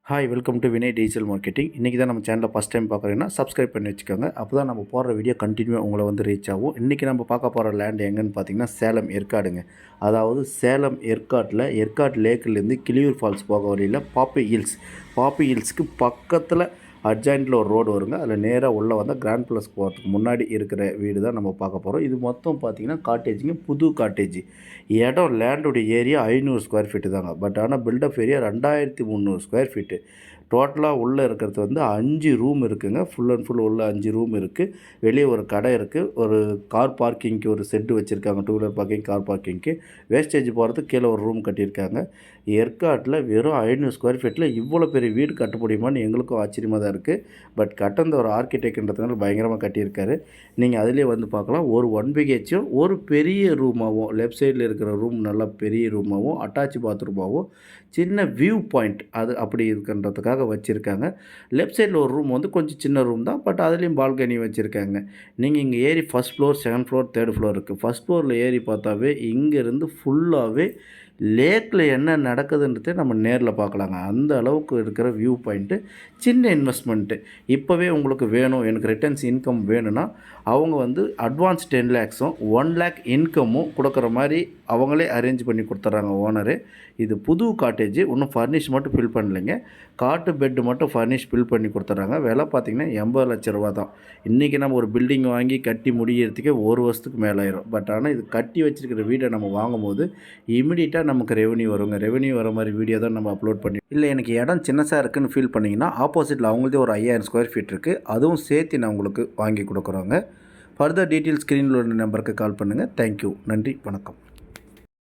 Hi welcome to Vinay digital marketing. இன்றைக்கி தான் நம்ம சேனலை ஃபஸ்ட் டைம் பார்க்குறீங்கன்னா சப்ஸ்கிரைப் பண்ணி வச்சுக்கோங்க. அப்போ தான் நம்ம போடுற வீடியோ கண்டினியூ உங்களை வந்து ரீச் ஆகும். இன்றைக்கி நம்ம பார்க்க போகிற லேண்ட் எங்கன்னு பார்த்தீங்கன்னா சேலம் ஏற்காடுங்க. அதாவது சேலம் ஏற்காடு லேக்லேருந்து கிளியூர் ஃபால்ஸ் போக வழியில் பாப்பி ஹில்ஸ்க்கு பக்கத்தில் அட்ஜாயிண்டில் ஒரு ரோடு வருங்க. அதில் நேராக உள்ளே வந்தால் கிராண்ட் ப்ளஸ் போகிறதுக்கு முன்னாடி இருக்கிற வீடு தான் நம்ம பார்க்க போகிறோம். இது மொத்தம் பார்த்திங்கன்னா காட்டேஜுங்க, புது காட்டேஜ். இடம் லேண்டுடைய ஏரியா 500 ஸ்கொயர் ஃபீட்டு தாங்க. பட் ஆனால் பில்டப் ஏரியா 2300 ஸ்கொயர் ஃபீட்டு. டோட்டலாக உள்ளே இருக்கிறது வந்து 5 ரூம் இருக்குதுங்க. ஃபுல் அண்ட் ஃபுல் உள்ள 5 ரூம் இருக்குது. வெளியே ஒரு கடை இருக்குது. ஒரு கார் பார்க்கிங்க்கு ஒரு செட்டு வச்சுருக்காங்க. 2 வீலர் பார்க்கிங், கார் பார்க்கிங்க்கு. வேஸ்டேஜ் போகிறதுக்கு கீழே ஒரு ரூம் கட்டியிருக்காங்க. ஏற்காட்டில் வெறும் 500 ஸ்கொயர் ஃபீட்டில் இவ்வளோ பெரிய வீடு கட்ட முடியுமான்னு எங்களுக்கும் ஆச்சரியமாக தான் இருக்குது. பட் கட்டந்த ஒரு ஆர்கிடெக்ட்ன்றதுனால பயங்கரமாக கட்டியிருக்காரு. நீங்கள் அதிலே வந்து பார்க்கலாம். ஒரு 1 பிஹெச்சும் ஒரு பெரிய ரூமாகவும், லெஃப்ட் சைடில் இருக்கிற ரூம் நல்லா பெரிய ரூமாகவும், அட்டாச் பாத்ரூமாகவும், சின்ன வியூ பாயிண்ட் அது அப்படி இருக்குன்றதுக்காக வச்சுருக்காங்க. லெஃப்ட் சைடில் ஒரு ரூம் வந்து கொஞ்சம் சின்ன ரூம் தான். பட் அதுலேயும் பால்கனி வச்சுருக்காங்க. நீங்கள் இங்கே ஏறி first floor, second floor, third floor இருக்குது. ஃபஸ்ட் ஃப்ளோரில் ஏறி பார்த்தாவே இங்கேருந்து ஃபுல்லாகவே லேக்கில் என்ன நடக்குதுன்றதே நம்ம நேரில் பார்க்கலாங்க. அந்த அளவுக்கு இருக்கிற வியூ பாயிண்ட்டு. சின்ன இன்வெஸ்ட்மெண்ட்டு. இப்போவே உங்களுக்கு வேணும், எனக்கு ரிட்டர்ன்ஸ் இன்கம் வேணும்னா அவங்க வந்து அட்வான்ஸ் 10 லேக்ஸும் 1 லேக் இன்கமும் கொடுக்குற மாதிரி அவங்களே அரேஞ்ச் பண்ணி கொடுத்துட்றாங்க ஓனரு. இது புது காட்டேஜ். இன்னும் ஃபர்னிஷ் மட்டும் ஃபில் பண்ணலைங்க. காட்டு பெட்டு மட்டும் ஃபர்னிஷ் ஃபில் பண்ணி கொடுத்துட்றாங்க. விலை பார்த்திங்கன்னா 80 லட்ச ரூபா தான். இன்றைக்கி நம்ம ஒரு பில்டிங் வாங்கி கட்டி முடிகிறதுக்கே 1 வருஷத்துக்கு மேலே ஆயிரும். பட் ஆனால் இது கட்டி வச்சுருக்கிற வீடை நம்ம வாங்கும்போது இமிடியேட்டாக நமக்கு ரெவன்யூ வருங்க. ரெவன்யூ வர மாதிரி வீடியோ தான் நம்ம அப்லோட் பண்ணி. இல்லை எனக்கு இடம் சின்னசாக இருக்குதுன்னு ஃபீல் பண்ணிங்கன்னா ஆப்போசிட்டில் அவங்களதே ஒரு 5000 ஸ்கொயர் ஃபீட் இருக்குது. அதுவும் சேர்த்து நான் உங்களுக்கு வாங்கி கொடுக்குறோங்க. ஃபர்தர் டீட்டெயில்ஸ் ஸ்க்ரீனில் உள்ள நம்பருக்கு கால் பண்ணுங்கள். தேங்க்யூ. நன்றி, வணக்கம்.